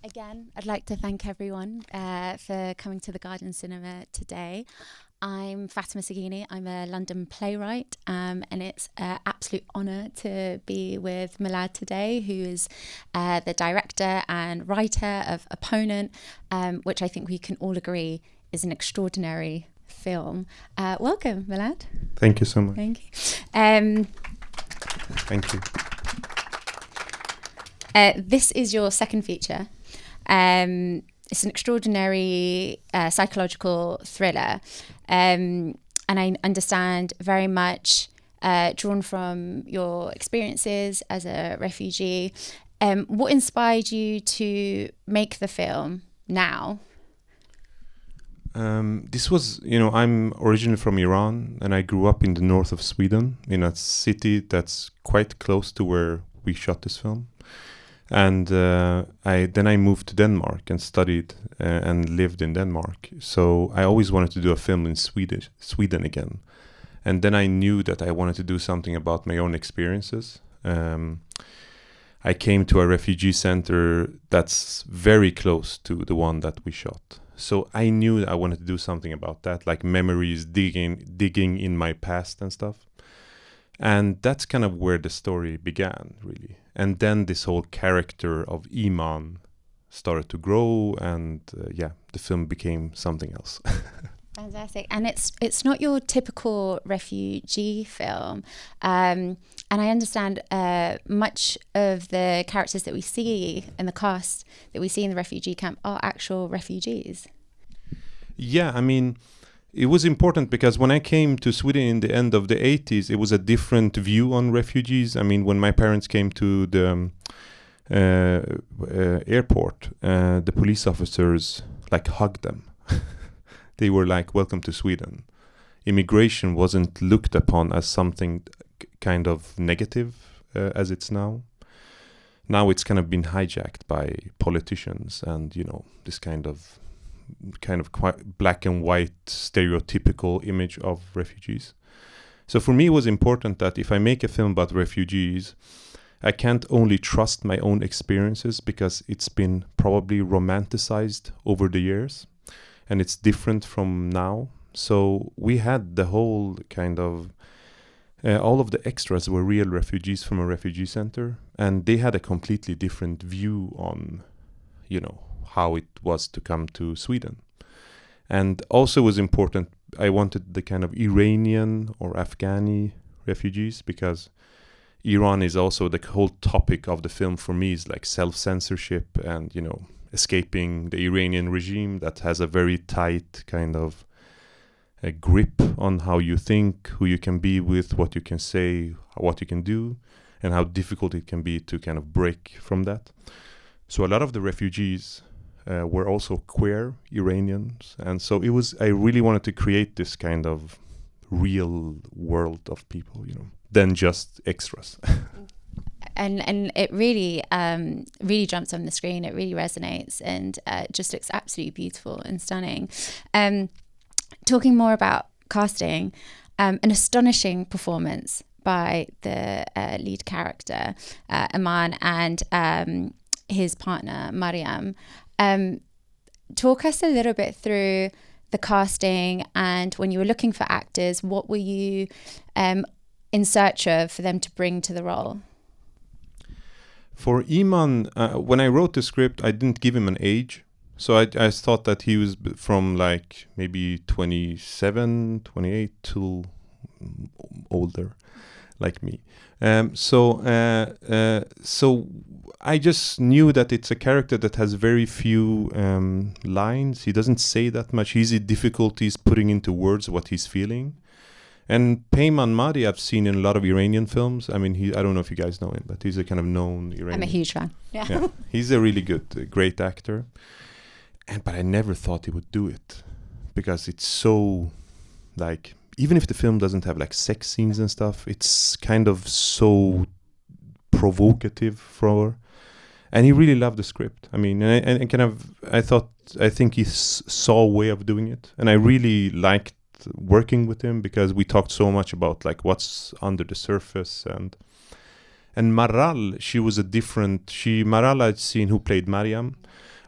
Again, I'd like to thank everyone for coming to the Garden Cinema today. I'm Fatima Serghini. I'm a London playwright, and it's an absolute honour to be with Milad today, who is the director and writer of Opponent, which I think we can all agree is an extraordinary film. Welcome, Milad. Thank you so much. Thank you. Thank you. This is your second feature. It's an extraordinary psychological thriller, and I understand very much drawn from your experiences as a refugee. What inspired you to make the film now? This was, I'm originally from Iran, and I grew up in the north of Sweden, in a city that's quite close to where we shot this film. And I moved to Denmark and studied and lived in Denmark. So I always wanted to do a film in Sweden again. And then I knew that I wanted to do something about my own experiences. I came to a refugee center that's very close to the one that we shot. So I knew that I wanted to do something about that, like memories, digging in my past and stuff. And that's kind of where the story began, really. And then this whole character of Iman started to grow, and the film became something else. Fantastic. And it's not your typical refugee film. And I understand much of the characters that we see in the cast that we see in the refugee camp are actual refugees. Yeah, I mean, it was important because when I came to Sweden in the end of the 80s, it was a different view on refugees. I mean, when my parents came to the airport, the police officers hugged them. They were like, "Welcome to Sweden." Immigration wasn't looked upon as something kind of negative as it's now. Now it's kind of been hijacked by politicians and, this kind of quite black and white stereotypical image of refugees. So for me, it was important that if I make a film about refugees, I can't only trust my own experiences because it's been probably romanticized over the years and it's different from now. So we had the whole kind of all of the extras were real refugees from a refugee center, and they had a completely different view on, how it was to come to Sweden. And also was important, I wanted the kind of Iranian or Afghani refugees, because Iran is also the whole topic of the film for me is like self-censorship and, escaping the Iranian regime that has a very tight kind of a grip on how you think, who you can be with, what you can say, what you can do, and how difficult it can be to kind of break from that. So a lot of the refugees were also queer Iranians, and so I really wanted to create this kind of real world of people, than just extras. And it really jumps on the screen. It really resonates, and just looks absolutely beautiful and stunning. Talking more about casting, an astonishing performance by the lead character, Iman, and his partner, Maryam. Talk us a little bit through the casting, and when you were looking for actors, what were you in search of for them to bring to the role? For Iman, when I wrote the script, I didn't give him an age. So I thought that he was from maybe 27, 28 to older, like me. So I just knew that it's a character that has very few lines. He doesn't say that much. He's in difficulties putting into words what he's feeling. And Payman Maadi I've seen in a lot of Iranian films. I mean, I don't know if you guys know him, but he's a kind of known Iranian. I'm a huge fan. Yeah. He's a really good, great actor. But I never thought he would do it because it's so even if the film doesn't have sex scenes and stuff, it's kind of so provocative and he really loved the script. I mean, I think he saw a way of doing it, and I really liked working with him because we talked so much about what's under the surface, And Marall, she was a different. Marall I'd seen, who played Maryam.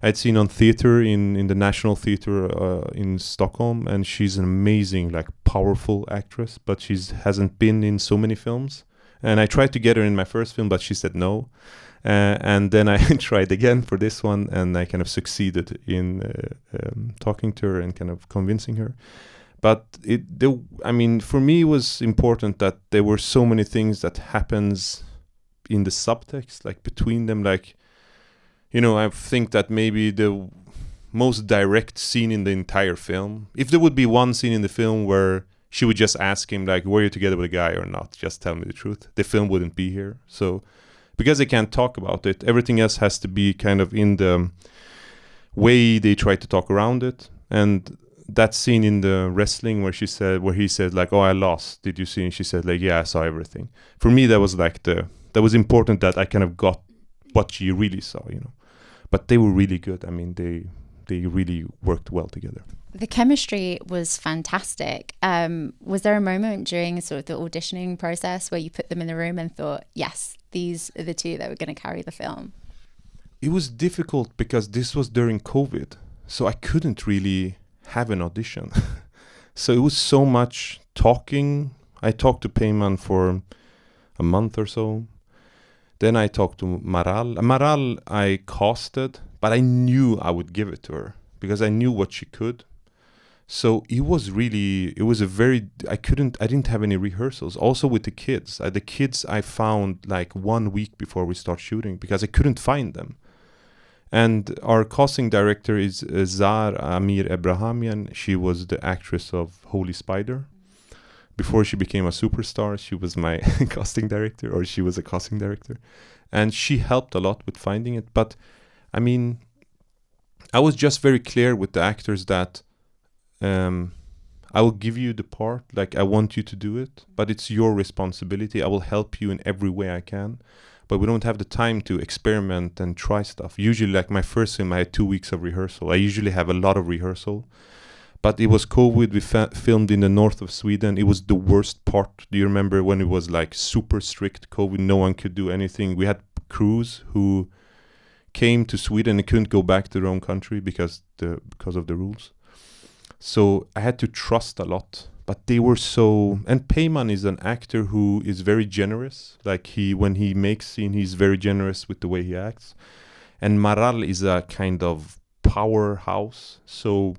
I'd seen on theater in the National Theater in Stockholm, and she's an amazing, like, powerful actress. But she hasn't been in so many films. And I tried to get her in my first film, but she said no. And then I tried again for this one, and I kind of succeeded in talking to her and kind of convincing her. But for me, it was important that there were so many things that happens in the subtext, like between them. Like, I think that maybe the most direct scene in the entire film, if there would be one scene in the film where she would just ask him, like, were you together with a guy or not? Just tell me the truth. The film wouldn't be here. So, because they can't talk about it, everything else has to be kind of in the way they try to talk around it. And that scene in the wrestling where he said, like, oh, I lost. Did you see? And she said, like, yeah, I saw everything. For me, that was like that was important, that I kind of got what she really saw, But they were really good. I mean, they really worked well together. The chemistry was fantastic. Was there a moment during sort of the auditioning process where you put them in the room and thought, yes, these are the two that were going to carry the film? It was difficult because this was during COVID, so I couldn't really have an audition. So it was so much talking. I talked to Payman for a month or so. Then I talked to Marall. Marall I casted, but I knew I would give it to her because I knew what she could. So I didn't have any rehearsals. Also with the kids. The kids I found like 1 week before we start shooting because I couldn't find them. And our casting director is Zar Amir Ebrahamian. She was the actress of Holy Spider. Before she became a superstar, she was my casting director, or she was a casting director. And she helped a lot with finding it. But, I mean, I was just very clear with the actors that I will give you the part, like, I want you to do it, but it's your responsibility. I will help you in every way I can. But we don't have the time to experiment and try stuff. Usually, like my first film, I had 2 weeks of rehearsal. I usually have a lot of rehearsal. But it was COVID. We filmed in the north of Sweden. It was the worst part. Do you remember when it was like super strict COVID? No one could do anything. We had crews who came to Sweden and couldn't go back to their own country because of the rules. So I had to trust a lot. But they were so... And Payman is an actor who is very generous. Like when he makes scene, he's very generous with the way he acts. And Marall is a kind of powerhouse. So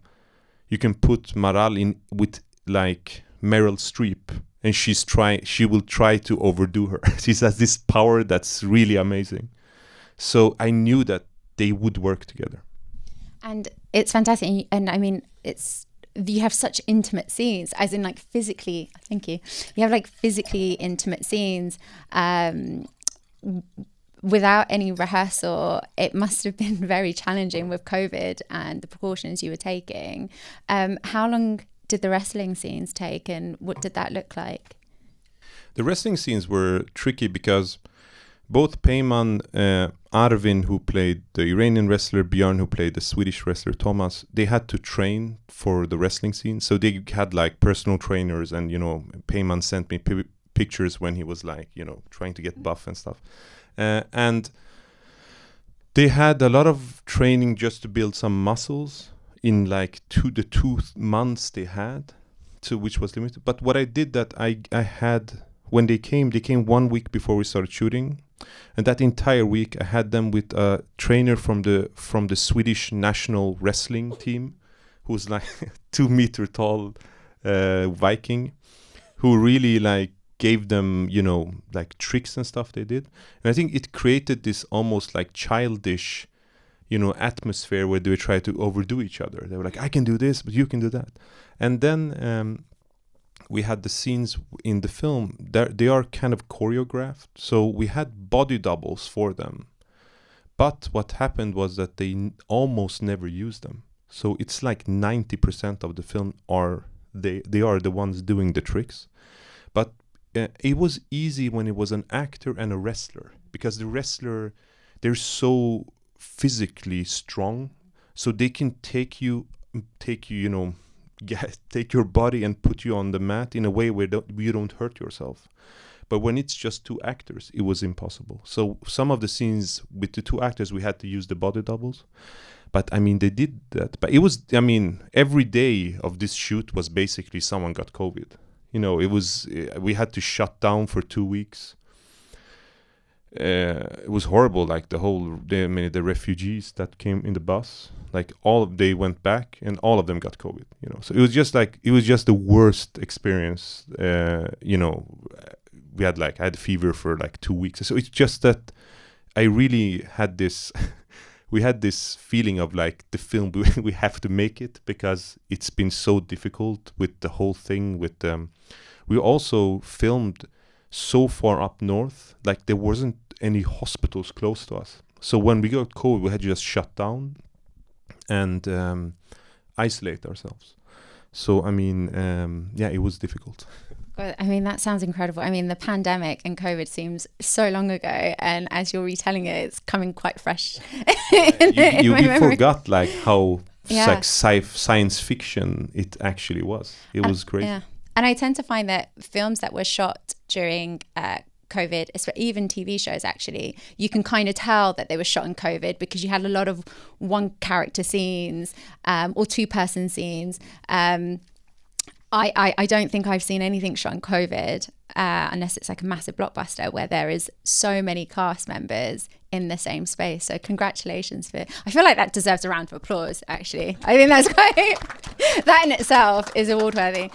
you can put Marall in with like Meryl Streep, and she will try to overdo her. She has this power that's really amazing. So I knew that they would work together. And it's fantastic. And I mean, you have such intimate scenes, as in like physically, thank you. You have like physically intimate scenes without any rehearsal. It must have been very challenging with COVID and the precautions you were taking. How long did the wrestling scenes take, and what did that look like? The wrestling scenes were tricky because both Payman, Arvin, who played the Iranian wrestler, Björn, who played the Swedish wrestler Thomas, they had to train for the wrestling scene. So they had like personal trainers, and, Payman sent me pictures when he was like, trying to get buff and stuff. And they had a lot of training just to build some muscles in like 2 months they had, which was limited. But what I did that I had, when they came 1 week before we started shooting. And that entire week I had them with a trainer from the Swedish national wrestling team, who's like 2 meter tall Viking, who really like gave them, like tricks and stuff they did. And I think it created this almost like childish, atmosphere where they try to overdo each other. They were like, I can do this, but you can do that. And then we had the scenes in the film, they are kind of choreographed. So we had body doubles for them. But what happened was that they almost never used them. So it's like 90% of the film they are the ones doing the tricks. But it was easy when it was an actor and a wrestler, because the wrestler, they're so physically strong, so they can take your body and put you on the mat in a way where you don't hurt yourself. But when it's just two actors, it was impossible. So some of the scenes with the two actors, we had to use the body doubles. But I mean, they did that. But it was, I mean, every day of this shoot was basically someone got COVID. You know, it was, we had to shut down for 2 weeks. It was horrible. Like the refugees that came in the bus, like they went back and all of them got COVID, you know. So it was just the worst experience. You know, I had fever for like 2 weeks. So it's just that I really had this, we had this feeling of like the film, we have to make it because it's been so difficult with the whole thing with we also filmed so far up north, like there wasn't any hospitals close to us. So when we got COVID, we had to just shut down and isolate ourselves. So I mean, yeah, it was difficult. I mean, that sounds incredible. I mean, the pandemic and COVID seems so long ago, and as you're retelling it, it's coming quite fresh. You forgot like how like science fiction it actually was. It was crazy. Yeah. And I tend to find that films that were shot during COVID, even TV shows actually, you can kind of tell that they were shot in COVID because you had a lot of one character scenes or two person scenes. I don't think I've seen anything shot in COVID unless it's like a massive blockbuster where there is so many cast members in the same space. So congratulations I feel like that deserves a round of applause, actually. I think that's quite, that in itself is award worthy.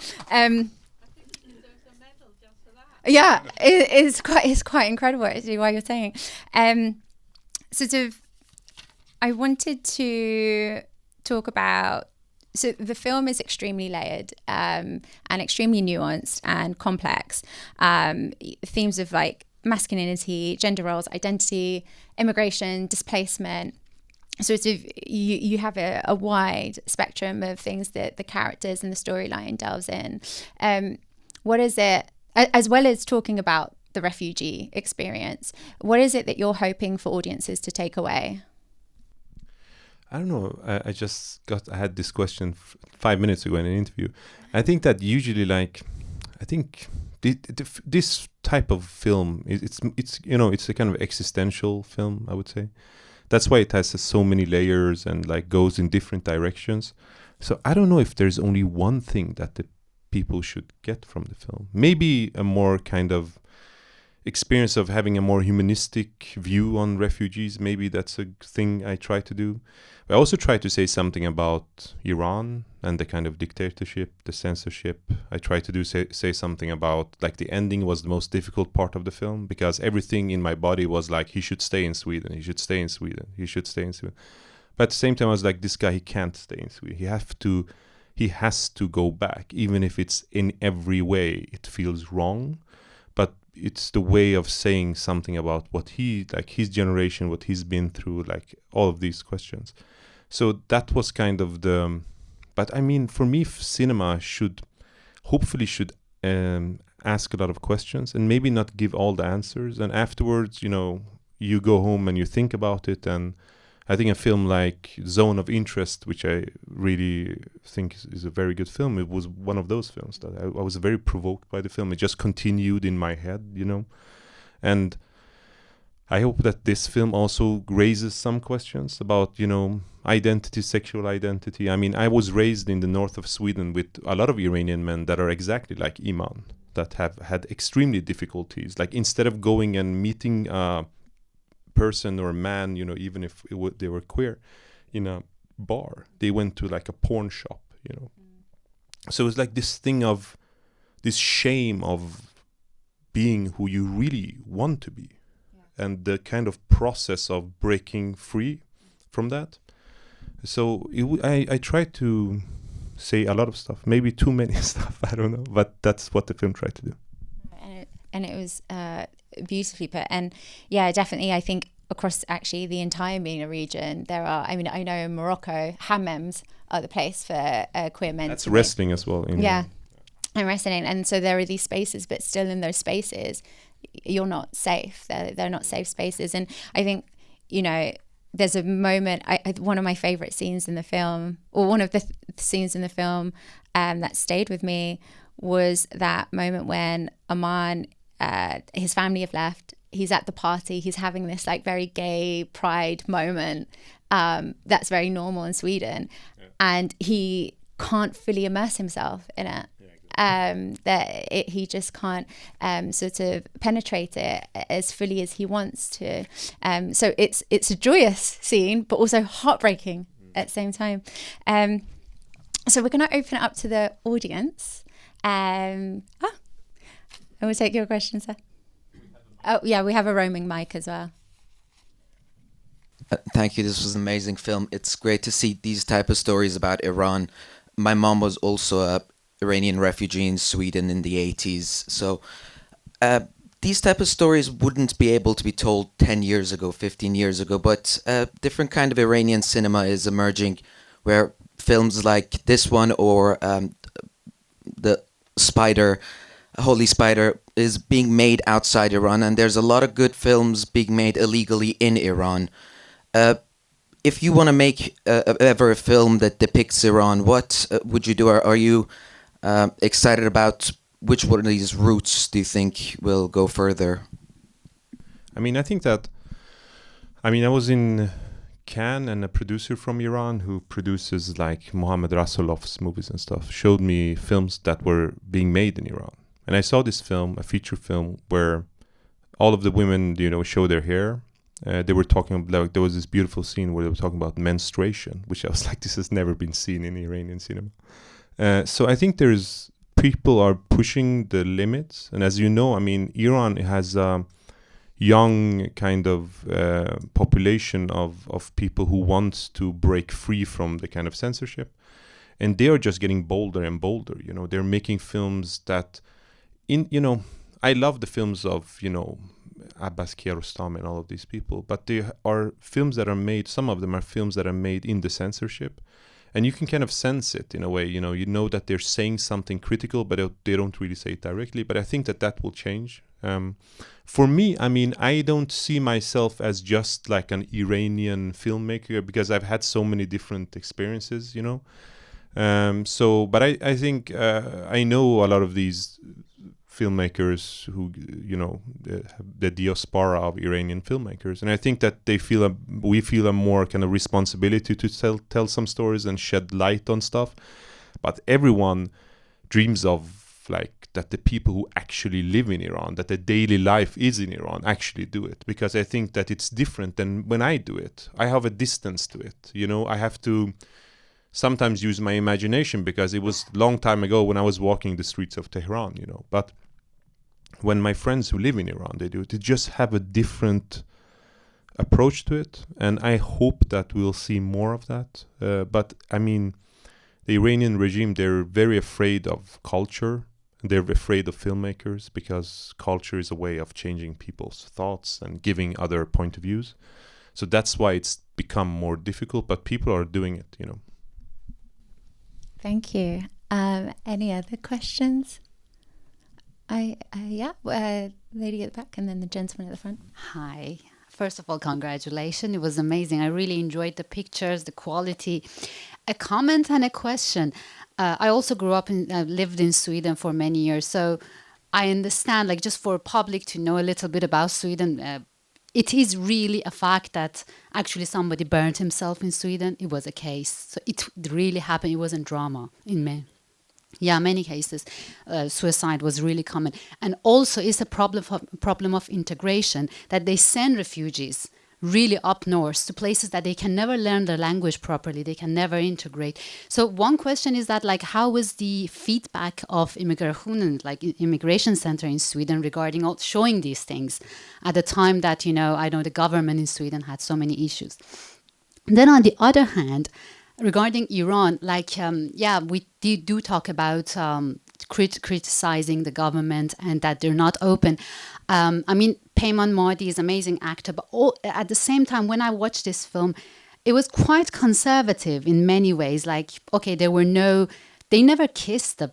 Yeah, it's quite incredible actually what you're saying. Sort of, I wanted to talk about, so the film is extremely layered and extremely nuanced and complex. Themes of like masculinity, gender roles, identity, immigration, displacement. Sort of, you have a wide spectrum of things that the characters and the storyline delves in. What is it, as well as talking about the refugee experience, what is it that you're hoping for audiences to take away? I don't know. I had this question 5 minutes ago in an interview. I think that usually, like, I think this type of film it's you know, it's a kind of existential film, I would say. That's why it has so many layers and like goes in different directions. So I don't know if there's only one thing that the people should get from the film. Maybe a more kind of experience of having a more humanistic view on refugees. Maybe that's a thing I try to do. I also try to say something about Iran and the kind of dictatorship, the censorship. I try to say something about, like, the ending was the most difficult part of the film because everything in my body was like, he should stay in Sweden, he should stay in Sweden, he should stay in Sweden. But at the same time, I was like, this guy, he can't stay in Sweden. He has to go back, even if it's in every way it feels wrong. But it's the way of saying something about what he, like his generation, what he's been through, like all of these questions. So that was kind of but I mean, for me, cinema hopefully should ask a lot of questions and maybe not give all the answers. And afterwards, you know, you go home and you think about it. And I think a film like Zone of Interest, which I really think is a very good film, it was one of those films that I was very provoked by the film. It just continued in my head, you know. And I hope that this film also raises some questions about, you know, identity, sexual identity. I mean, I was raised in the north of Sweden with a lot of Iranian men that are exactly like Iman, that have had extremely difficulties. Like, instead of going and meeting a person or a man, you know, even if they were queer, in a bar, they went to like a porn shop, you know. So it's like this thing of this shame of being who you really want to be. And the kind of process of breaking free from that. So I tried to say a lot of stuff, maybe too many stuff, I don't know, but that's what the film tried to do. And it was beautifully put. And yeah, definitely, I think across actually the entire MENA region, there are, I mean, I know in Morocco, hammems are the place for queer men. That's wrestling as well. Yeah, and wrestling. And so there are these spaces, but still in those spaces, you're not safe. They're not safe spaces. And I think, you know, there's a moment, one of my favorite scenes in the film, or one of the scenes in the film that stayed with me, was that moment when Iman his family have left. He's at the party. He's having this like very gay pride moment that's very normal in Sweden, and he can't fully immerse himself in it. He just can't sort of penetrate it as fully as he wants to. So it's a joyous scene, but also heartbreaking at the same time. So we're going to open it up to the audience. And we'll take your questions, sir. Oh, yeah, we have a roaming mic as well. Thank you. This was an amazing film. It's great to see these type of stories about Iran. My mom was also a Iranian refugee in Sweden in the 80s. So these type of stories wouldn't be able to be told 10 years ago, 15 years ago, but different kind of Iranian cinema is emerging where films like this one or the Holy Spider is being made outside Iran, and there's a lot of good films being made illegally in Iran. If you want to make ever a film that depicts Iran, what would you do? Are you excited about which one of these routes do you think will go further? I mean, I think that, I was in Cannes, and a producer from Iran who produces like Mohammad Rasulov's movies and stuff showed me films that were being made in Iran. And I saw this film, a feature film, where all of the women, show their hair. They were talking about, there was this beautiful scene where they were talking about menstruation, which I was like, this has never been seen in Iranian cinema. So I think people are pushing the limits. And as you know, Iran has a young kind of population of people who wants to break free from the kind of censorship. And they are just getting bolder and bolder. They're making films that, I love the films of, Abbas Kiarostami and all of these people, but they are films that are made, some of them are films that are made in the censorship, and you can kind of sense it in a way, you know that they're saying something critical, but they don't really say it directly, but I think that will change. For me, I don't see myself as just like an Iranian filmmaker because I've had so many different experiences, but I think I know a lot of these filmmakers who, the diaspora of Iranian filmmakers. And I think that we feel a more kind of responsibility to tell some stories and shed light on stuff. But everyone dreams of like that the people who actually live in Iran, that the daily life is in Iran, actually do it. Because I think that it's different than when I do it. I have a distance to it. I have to sometimes use my imagination because it was a long time ago when I was walking the streets of Tehran, But when my friends who live in Iran, they just have a different approach to it. And I hope that we'll see more of that. But the Iranian regime, they're very afraid of culture. They're afraid of filmmakers because culture is a way of changing people's thoughts and giving other point of views. So that's why it's become more difficult, but people are doing it, Thank you. Any other questions? Lady at the back and then the gentleman at the front. Hi. First of all, congratulations. It was amazing. I really enjoyed the pictures, the quality. A comment and a question. I also grew up lived in Sweden for many years. So I understand, like just for public to know a little bit about Sweden, it is really a fact that actually somebody burned himself in Sweden. It was a case. So it really happened. It wasn't drama in men. Yeah, many cases, suicide was really common. And also it's a problem of integration, that they send refugees really up north to places that they can never learn the language properly. They can never integrate. So one question is that, like, how was the feedback of Immigrationen, like immigration center in Sweden, regarding showing these things at the time that, I know the government in Sweden had so many issues. Then on the other hand, regarding Iran, we do talk about criticizing the government and that they're not open. Payman Maadi is an amazing actor, but at the same time, when I watched this film, it was quite conservative in many ways. Like, okay, they never kissed the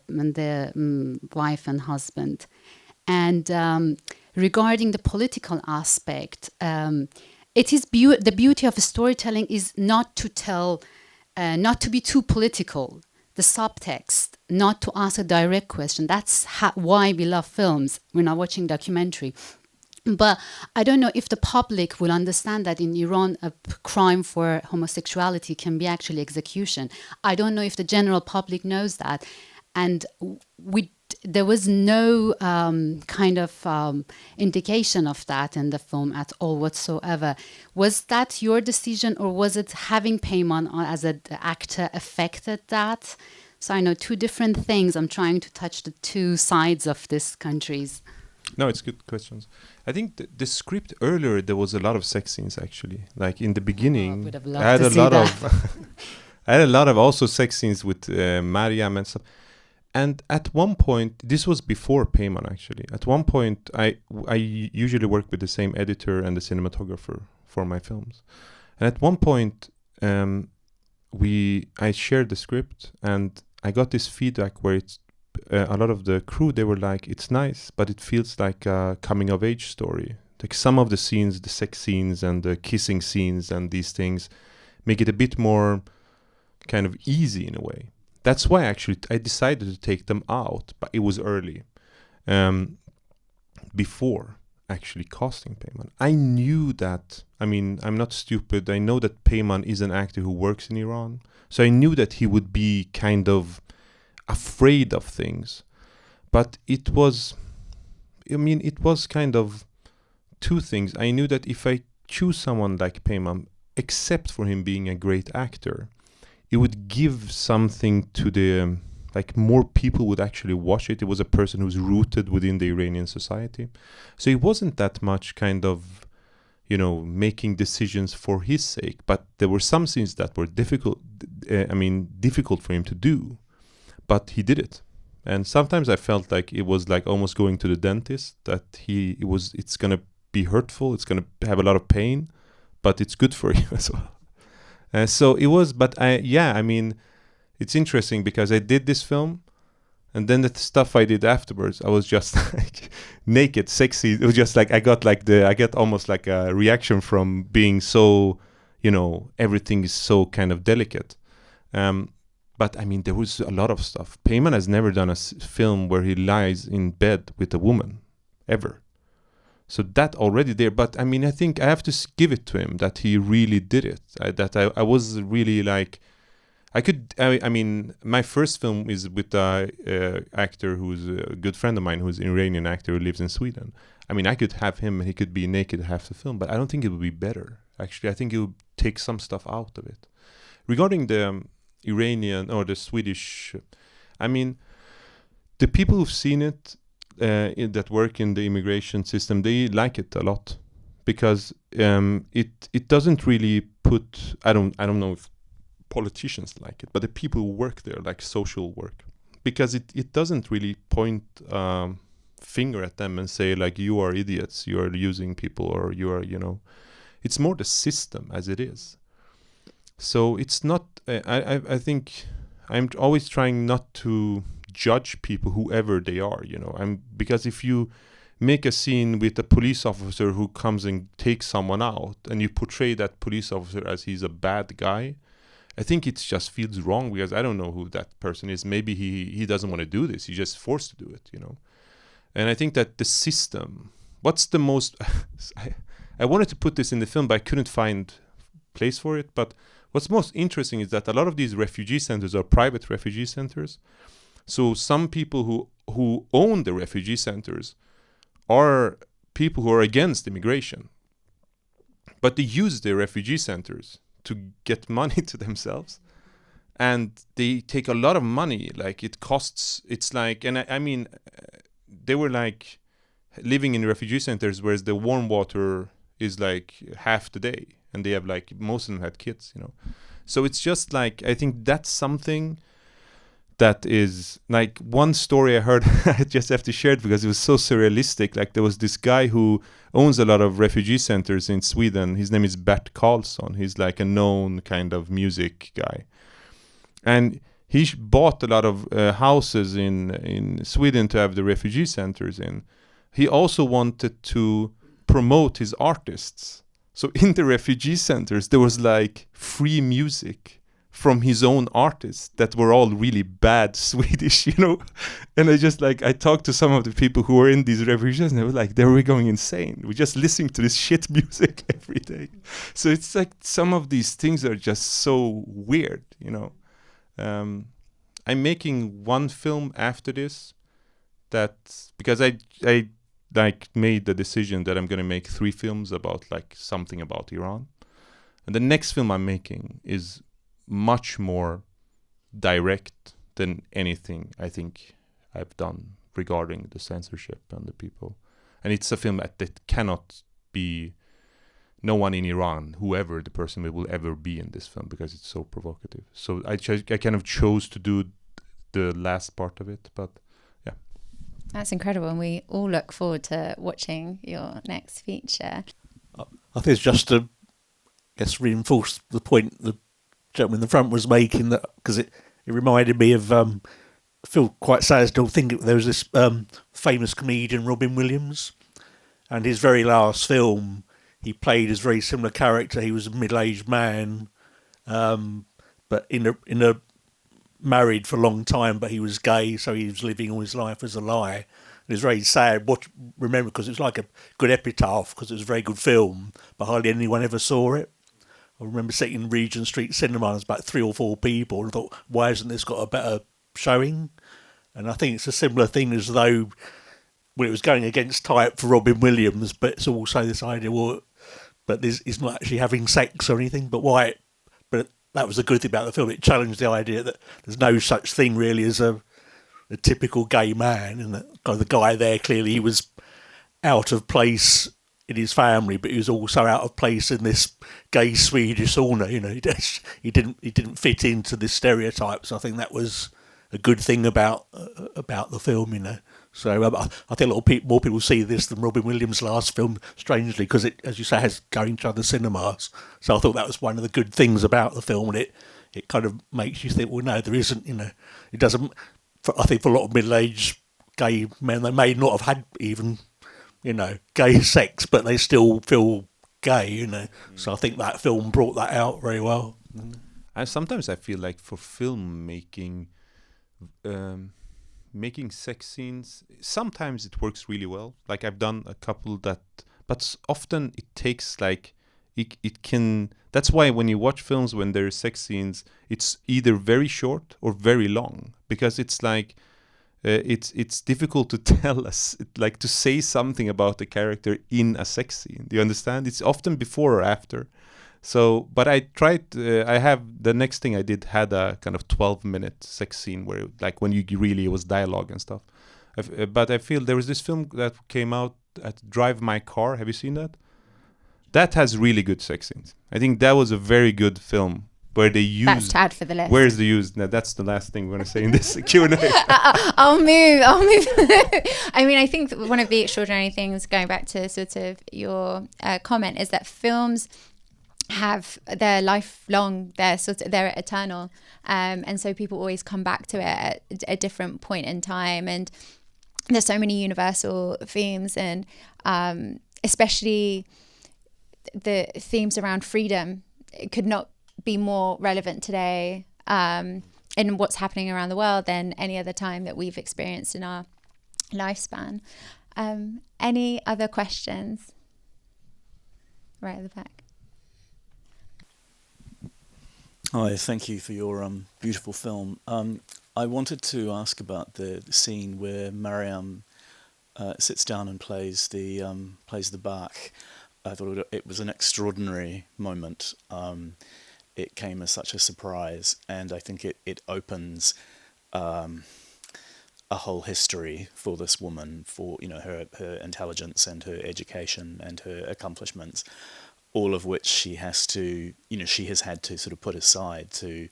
wife and husband. And regarding the political aspect, it is the beauty of storytelling is not to tell. Not to be too political. the subtext, not to ask a direct question. That's why we love films. We're not watching documentary. But I don't know if the public will understand that in Iran, a crime for homosexuality can be actually execution. I don't know if the general public knows that. And there was no kind of indication of that in the film at all whatsoever. Was that your decision, or was it having Payman as an actor affected that? So I know two different things. I'm trying to touch the two sides of these countries. No, it's good questions. I think the script earlier, there was a lot of sex scenes actually. Like in the beginning, I had a lot of I had a lot of also sex scenes with Maryam and stuff. And at one point, this was before Payman actually. At one point, I usually work with the same editor and the cinematographer for my films. And at one point, I shared the script, and I got this feedback where it's a lot of the crew, they were like, it's nice, but it feels like a coming of age story. Like some of the scenes, the sex scenes and the kissing scenes and these things make it a bit more kind of easy in a way. That's why actually I decided to take them out, but it was early. Before actually casting Payman, I knew that, I mean, I'm not stupid. I know that Payman is an actor who works in Iran. So I knew that he would be kind of afraid of things. But it was kind of two things. I knew that if I choose someone like Payman, except for him being a great actor, it would give something to the, like more people would actually watch it. It was a person who's rooted within the Iranian society. So it wasn't that much kind of, making decisions for his sake. But there were some scenes that were difficult for him to do. But he did it. And sometimes I felt like it was like almost going to the dentist, that it's going to be hurtful, it's going to have a lot of pain, but it's good for you as well. So it was, but it's interesting because I did this film, and then the stuff I did afterwards, I was just like naked, sexy. It was just like I get almost like a reaction from being so, everything is so kind of delicate. But I mean, there was a lot of stuff. Payman has never done a film where he lies in bed with a woman, ever. So that already there. But I mean, I think I have to give it to him that he really did it. I was really like, my first film is with an actor who's a good friend of mine, who's an Iranian actor who lives in Sweden. I mean, I could have him and he could be naked half the film, but I don't think it would be better. Actually, I think it would take some stuff out of it. Regarding the Iranian or the Swedish, I mean, the people who've seen it that work in the immigration system, they like it a lot because it doesn't really put, I don't know if politicians like it, but the people who work there, like social work, because it doesn't really point finger at them and say like, you are idiots, you are using people, or you are, it's more the system as it is. So it's not, I think I'm always trying not to judge people, whoever they are, because if you make a scene with a police officer who comes and takes someone out, and you portray that police officer as he's a bad guy, I think it just feels wrong, because I don't know who that person is. Maybe he doesn't want to do this. He's just forced to do it, And I think that the system, what's the most, I wanted to put this in the film, but I couldn't find place for it. But what's most interesting is that a lot of these refugee centers are private refugee centers. So some people who own the refugee centers are people who are against immigration. But they use the refugee centers to get money to themselves. And they take a lot of money. Like it's like, and I mean, they were like living in refugee centers, whereas the warm water is like half the day. And they have like, most of them had kids, So it's just like, I think that's something that is like one story I heard, I just have to share it because it was so surrealistic. Like there was this guy who owns a lot of refugee centers in Sweden. His name is Bert Karlsson. He's like a known kind of music guy. And he bought a lot of houses in Sweden to have the refugee centers in. He also wanted to promote his artists. So in the refugee centers, there was like free music from his own artists that were all really bad Swedish, you know. And I talked to some of the people who were in these refugees, and they were going insane. We're just listening to this shit music every day. So it's like some of these things are just so weird, you know. I'm making one film after this, because I made the decision that I'm going to make 3 films about something about Iran. And the next film I'm making is much more direct than anything I think I've done regarding the censorship and the people. And it's a film that cannot be no one in Iran, whoever the person will ever be in this film, because it's so provocative. So I kind of chose to do the last part of it, but yeah. That's incredible, and we all look forward to watching your next feature. I think it's just to reinforce the point the gentleman in the front was making, that because it reminded me of I feel quite sad to think there was this famous comedian Robin Williams, and his very last film he played as a very similar character. He was a middle-aged man, but in a married for a long time, but he was gay, so he was living all his life as a lie. It was very sad. Remember, because it was like a good epitaph, because it was a very good film, but hardly anyone ever saw it. I remember sitting in Regent Street Cinema, and there's about 3 or 4 people, and I thought, why hasn't this got a better showing? And I think it's a similar thing, as though when it was going against type for Robin Williams, but it's also this idea, but he's not actually having sex or anything, but why? But that was the good thing about the film. It challenged the idea that there's no such thing really as a typical gay man, and that the guy there, clearly he was out of place in his family, but he was also out of place in this gay Swedish sauna. You know, he didn't fit into this stereotypes. I think that was a good thing about the film. You know, so I think a lot of more people see this than Robin Williams' last film, strangely, because it, as you say, has going to other cinemas. So I thought that was one of the good things about the film, and it kind of makes you think, well, no, there isn't. You know, it doesn't. I think for a lot of middle-aged gay men, they may not have had even, you know, gay sex, but they still feel gay, you know. So I think that film brought that out very well. And sometimes I feel like for filmmaking, making sex scenes, sometimes it works really well. Like I've done a couple but often it takes it can. That's why when you watch films when there are sex scenes, it's either very short or very long, because it's it's difficult to tell us, to say something about the character in a sex scene. Do you understand? It's often before or after. So, but I tried. I have the next thing I did had a kind of 12-minute sex scene where, when you really it was dialogue and stuff. But I feel there was this film that came out at Drive My Car. Have you seen that? That has really good sex scenes. I think that was a very good film where they use. That's to add for the list. Where's the use? Now, that's the last thing we're going to say in this Q&A. I'll move. I mean, I think that one of the extraordinary things, going back to sort of your comment, is that films have their lifelong, they're eternal, and so people always come back to it at a different point in time, and there's so many universal themes, and especially the themes around freedom could not be more relevant today in what's happening around the world than any other time that we've experienced in our lifespan. Any other questions? Right at the back. Hi, thank you for your beautiful film. I wanted to ask about the scene where Maryam sits down and plays the Bach. I thought it was an extraordinary moment. It came as such a surprise, and I think it opens a whole history for this woman, for her intelligence and her education and her accomplishments, all of which she has had to sort of put aside to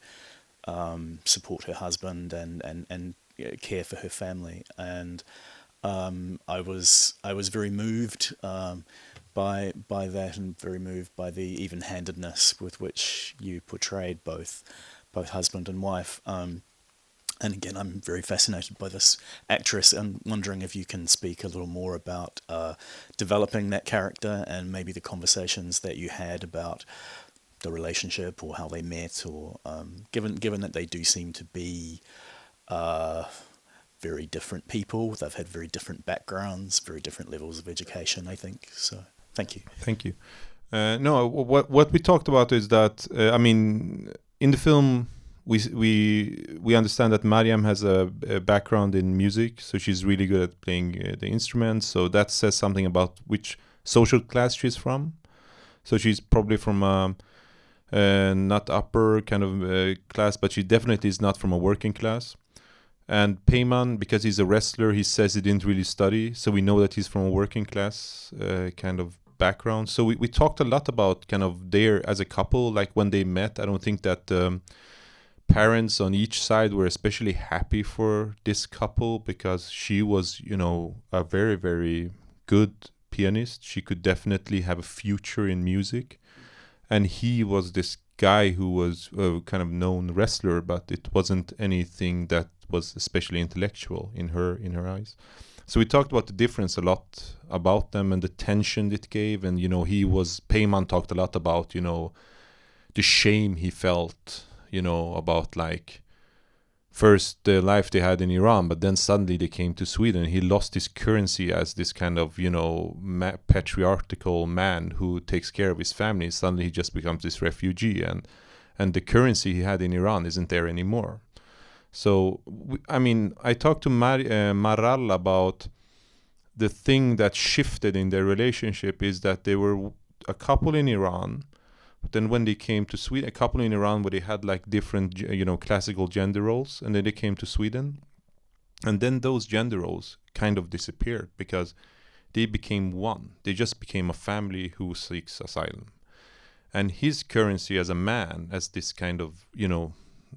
support her husband and care for her family. And I was very moved by that, and very moved by the even-handedness with which you portrayed both husband and wife. And again, I'm very fascinated by this actress, and wondering if you can speak a little more about developing that character, and maybe the conversations that you had about the relationship or how they met, or given that they do seem to be very different people, they've had very different backgrounds, very different levels of education, I think. So thank you. Thank you. No, what we talked about is that I mean, in the film, we understand that Maryam has a background in music, so she's really good at playing the instruments. So that says something about which social class she's from. So she's probably from a not upper kind of class, but she definitely is not from a working class. And Payman, because he's a wrestler, he says he didn't really study, so we know that he's from a working class kind of background. So we talked a lot about kind of there as a couple, like when they met. I don't think that parents on each side were especially happy for this couple, because she was, you know, a very, very good pianist. She could definitely have a future in music. And he was this guy who was a kind of known wrestler, but it wasn't anything that was especially intellectual in her eyes. So we talked about the difference a lot about them and the tension it gave. And, you know, Payman talked a lot about, you know, the shame he felt, you know, about like first the life they had in Iran, but then suddenly they came to Sweden. He lost his currency as this kind of, you know, patriarchal man who takes care of his family. Suddenly he just becomes this refugee, and the currency he had in Iran isn't there anymore. So, I mean, I talked to Marall about the thing that shifted in their relationship is that they were a couple in Iran, but then when they came to Sweden, a couple in Iran where they had like different, you know, classical gender roles, and then they came to Sweden, and then those gender roles kind of disappeared because they became one. They just became a family who seeks asylum. And his currency as a man, as this kind of, you know,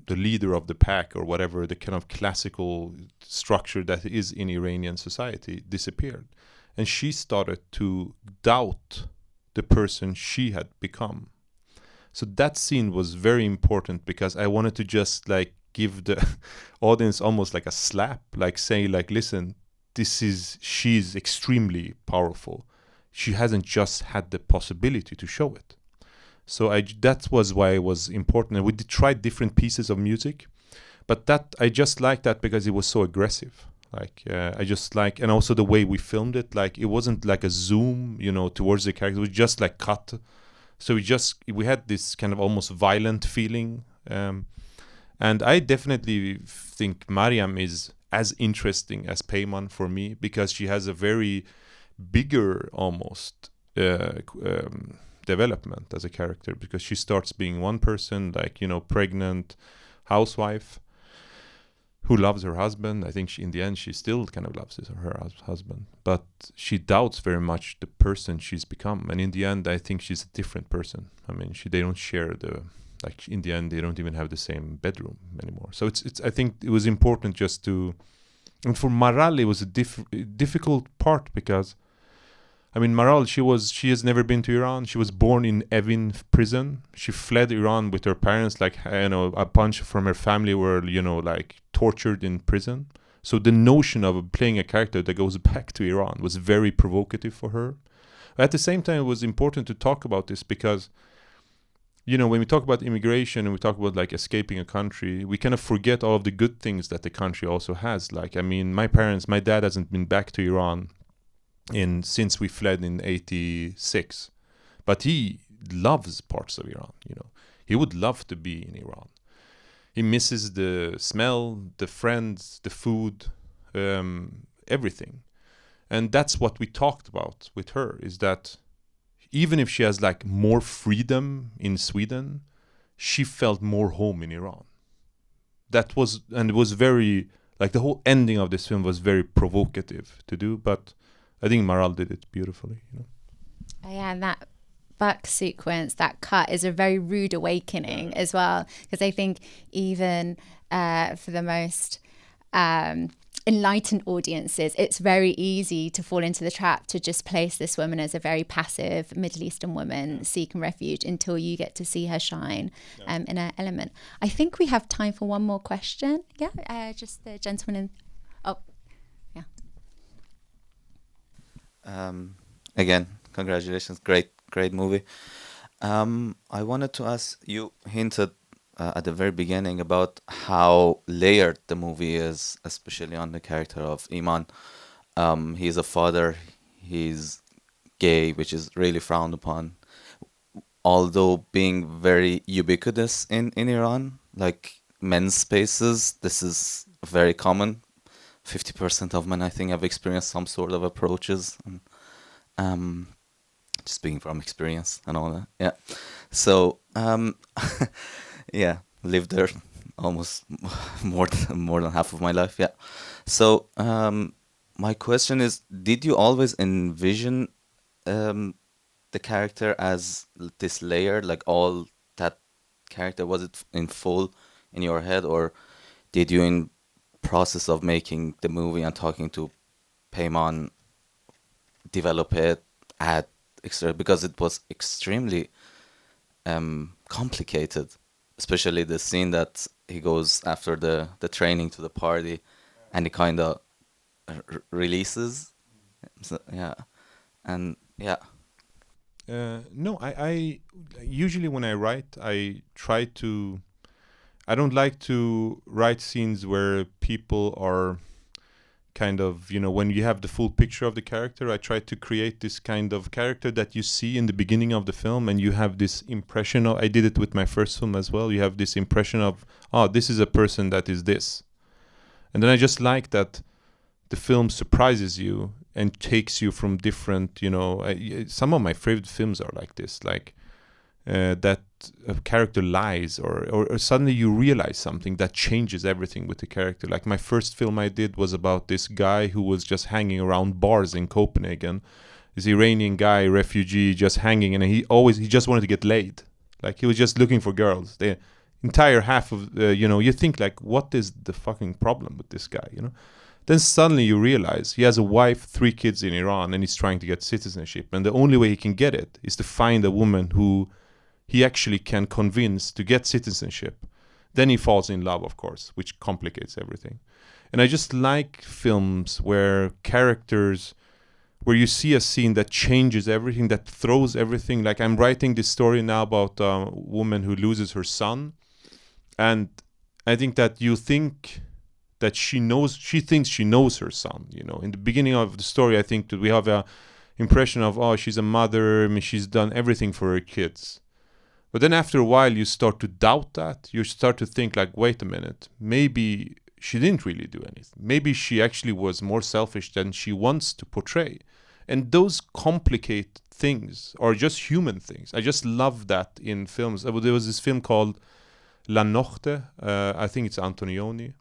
the leader of the pack or whatever, the kind of classical structure that is in Iranian society, disappeared. And she started to doubt the person she had become. So that scene was very important because I wanted to just like give the audience almost like a slap, like say like, listen, she's extremely powerful. She hasn't just had the possibility to show it. So that was why it was important. And we did try different pieces of music, but that I just liked that because it was so aggressive. Like I just like, and also the way we filmed it, like it wasn't like a zoom, you know, towards the character. It was just like cut. So we had this kind of almost violent feeling. And I definitely think Maryam is as interesting as Payman for me because she has a very bigger almost development as a character, because she starts being one person, like, you know, pregnant housewife who loves her husband. I think in the end she still kind of loves her husband, but she doubts very much the person she's become. And in the end, I think she's a different person. I mean, they don't share in the end, they don't even have the same bedroom anymore. So it's I think it was important just to, and for Marall it was a difficult part because, I mean, Marall, she has never been to Iran. She was born in Evin prison. She fled Iran with her parents, like, you know, a bunch from her family were, you know, like tortured in prison. So the notion of playing a character that goes back to Iran was very provocative for her. At the same time, it was important to talk about this because, you know, when we talk about immigration and we talk about like escaping a country, we kind of forget all of the good things that the country also has. Like, I mean, my dad hasn't been back to Iran since we fled in 86, but he loves parts of Iran. You know, he would love to be in Iran. He misses the smell, the friends, the food, everything. And that's what we talked about with her, is that even if she has like more freedom in Sweden, she felt more home in Iran. It was very, like, the whole ending of this film was very provocative to do, but I think Marall did it beautifully, you know. Oh, yeah, and that buck sequence, that cut, is a very rude awakening as well, because I think even for the most enlightened audiences, it's very easy to fall into the trap to just place this woman as a very passive Middle Eastern woman seeking refuge until you get to see her shine in her element. I think we have time for one more question. Yeah, just the gentleman in... Oh, yeah. Again, congratulations. Great movie. I wanted to ask, you hinted at the very beginning about how layered the movie is, especially on the character of Iman. He's a father, he's gay, which is really frowned upon, although being very ubiquitous in Iran, like men's spaces, this is very common. 50% of men, I think, have experienced some sort of approaches. And, just speaking from experience and all that. Yeah. So, yeah, lived there almost more than half of my life. Yeah. So, my question is, did you always envision the character as this layer, like all that character, was it in full in your head, or did you in process of making the movie and talking to Payman develop it, add extra, because it was extremely complicated, especially the scene that he goes after the training to the party and he kind of releases. So, yeah. And yeah. No, I usually when I write, I don't like to write scenes where people are kind of, when you have the full picture of the character. I try to create this kind of character that you see in the beginning of the film, and you have this impression of, I did it with my first film as well, you have this impression of, oh, this is a person that is this. And then I just like that the film surprises you and takes you from different, some of my favorite films are like this, like that a character lies, or suddenly you realize something that changes everything with the character. Like my first film I did was about this guy who was just hanging around bars in Copenhagen, this Iranian guy, refugee, just hanging, and he just wanted to get laid. Like he was just looking for girls. The entire half of, you think like, what is the fucking problem with this guy, Then suddenly you realize he has a wife, 3 kids in Iran, and he's trying to get citizenship. And the only way he can get it is to find a woman who he actually can convince to get citizenship. Then he falls in love, of course, which complicates everything. And I just like films where you see a scene that changes everything, that throws everything. Like I'm writing this story now about a woman who loses her son. And I think that you think that she thinks she knows her son, In the beginning of the story, I think that we have a impression of, oh, she's a mother, I mean, she's done everything for her kids. But then after a while, you start to doubt that. You start to think like, wait a minute, maybe she didn't really do anything. Maybe she actually was more selfish than she wants to portray. And those complicated things are just human things. I just love that in films. There was this film called La Notte. I think it's Antonioni.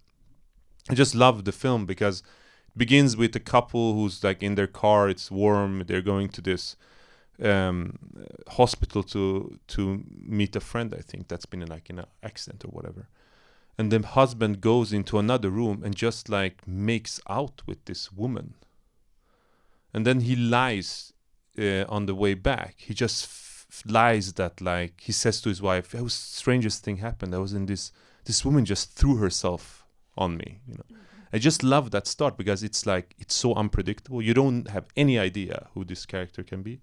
I just love the film because it begins with a couple who's like in their car. It's warm. They're going to this hospital to meet a friend, I think, that's been in an accident or whatever. And the husband goes into another room and just like makes out with this woman. And then he lies on the way back. He just lies that, like, he says to his wife, "It was the strangest thing happened. I was in this woman just threw herself on me." I just love that start because it's like, it's so unpredictable. You don't have any idea who this character can be.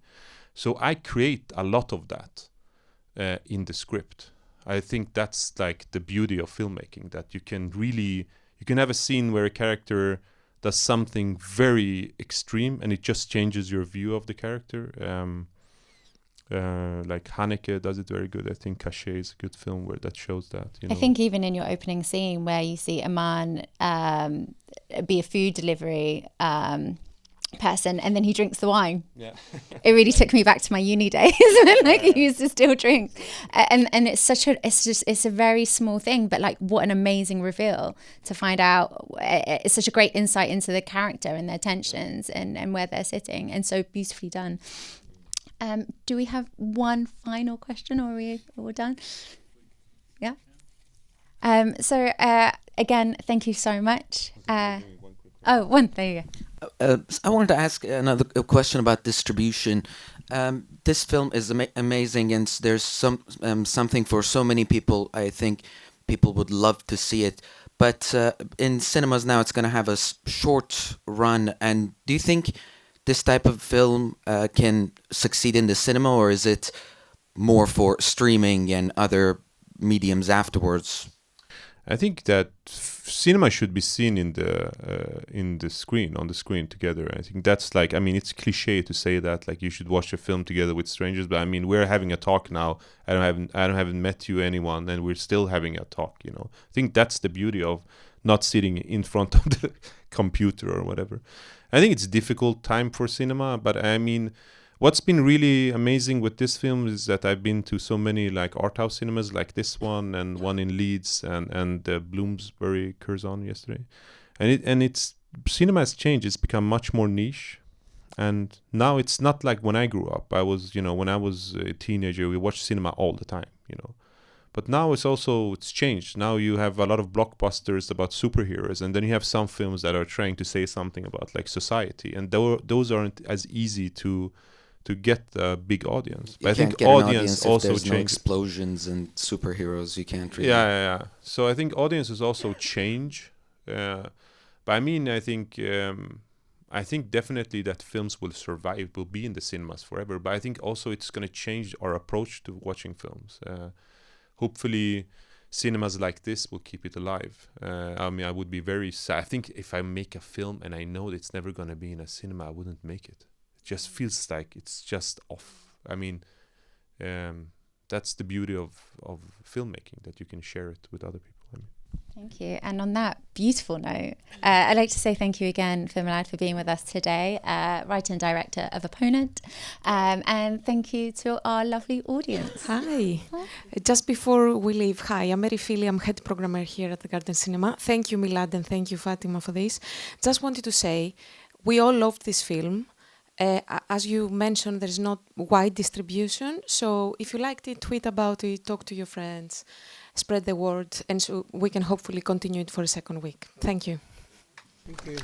So I create a lot of that in the script. I think that's like the beauty of filmmaking, that you can have a scene where a character does something very extreme and it just changes your view of the character. Like Haneke does it very good. I think Cachet is a good film where that shows that. I think even in your opening scene where you see Iman be a food delivery person and then he drinks the wine. Yeah. It really took me back to my uni days when like he used to still drink. And it's a very small thing, but like what an amazing reveal to find out. It's such a great insight into the character and their tensions and where they're sitting, and so beautifully done. Do we have one final question, or are we done? Yeah. So again, thank you so much. There you go. I wanted to ask another question about distribution. This film is amazing, and there's something for so many people. I think people would love to see it. But in cinemas now, it's going to have a short run. And do you think this type of film can succeed in the cinema, or is it more for streaming and other mediums afterwards? I think that cinema should be seen in the screen, on the screen together. I think that's like, I mean, it's cliche to say that, like, you should watch a film together with strangers, but I mean, we're having a talk now. I haven't met you, anyone, and we're still having a talk. You know, I think that's the beauty of not sitting in front of the computer or whatever. I think it's a difficult time for cinema, but I mean, what's been really amazing with this film is that I've been to so many like art house cinemas, like this one and one in Leeds and Bloomsbury Curzon yesterday, and it's cinema has changed. It's become much more niche, and now it's not like when I grew up. When I was a teenager, we watched cinema all the time, you know. But now it's changed. Now you have a lot of blockbusters about superheroes, and then you have some films that are trying to say something about like society, and those aren't as easy to get a big audience. But I think audience also there's changed. no explosions and superheroes. You can't really. Yeah. So I think audiences also change. But I mean, I think definitely that films will survive, will be in the cinemas forever. But I think also it's going to change our approach to watching films. Hopefully, cinemas like this will keep it alive. I mean, I would be very sad. I think if I make a film and I know that it's never going to be in a cinema, I wouldn't make it. Just feels like it's just off. I mean, that's the beauty of filmmaking, that you can share it with other people. I mean. Thank you. And on that beautiful note, I'd like to say thank you again for Milad for being with us today, writer and director of Opponent. And thank you to our lovely audience. Hi. Just before we leave, hi, I'm Mary Philly. I'm head programmer here at the Garden Cinema. Thank you, Milad, and thank you, Fatima, for this. Just wanted to say, we all loved this film. As you mentioned, there's not wide distribution. So if you liked it, tweet about it, talk to your friends, spread the word, and so we can hopefully continue it for a second week. Thank you. Thank you.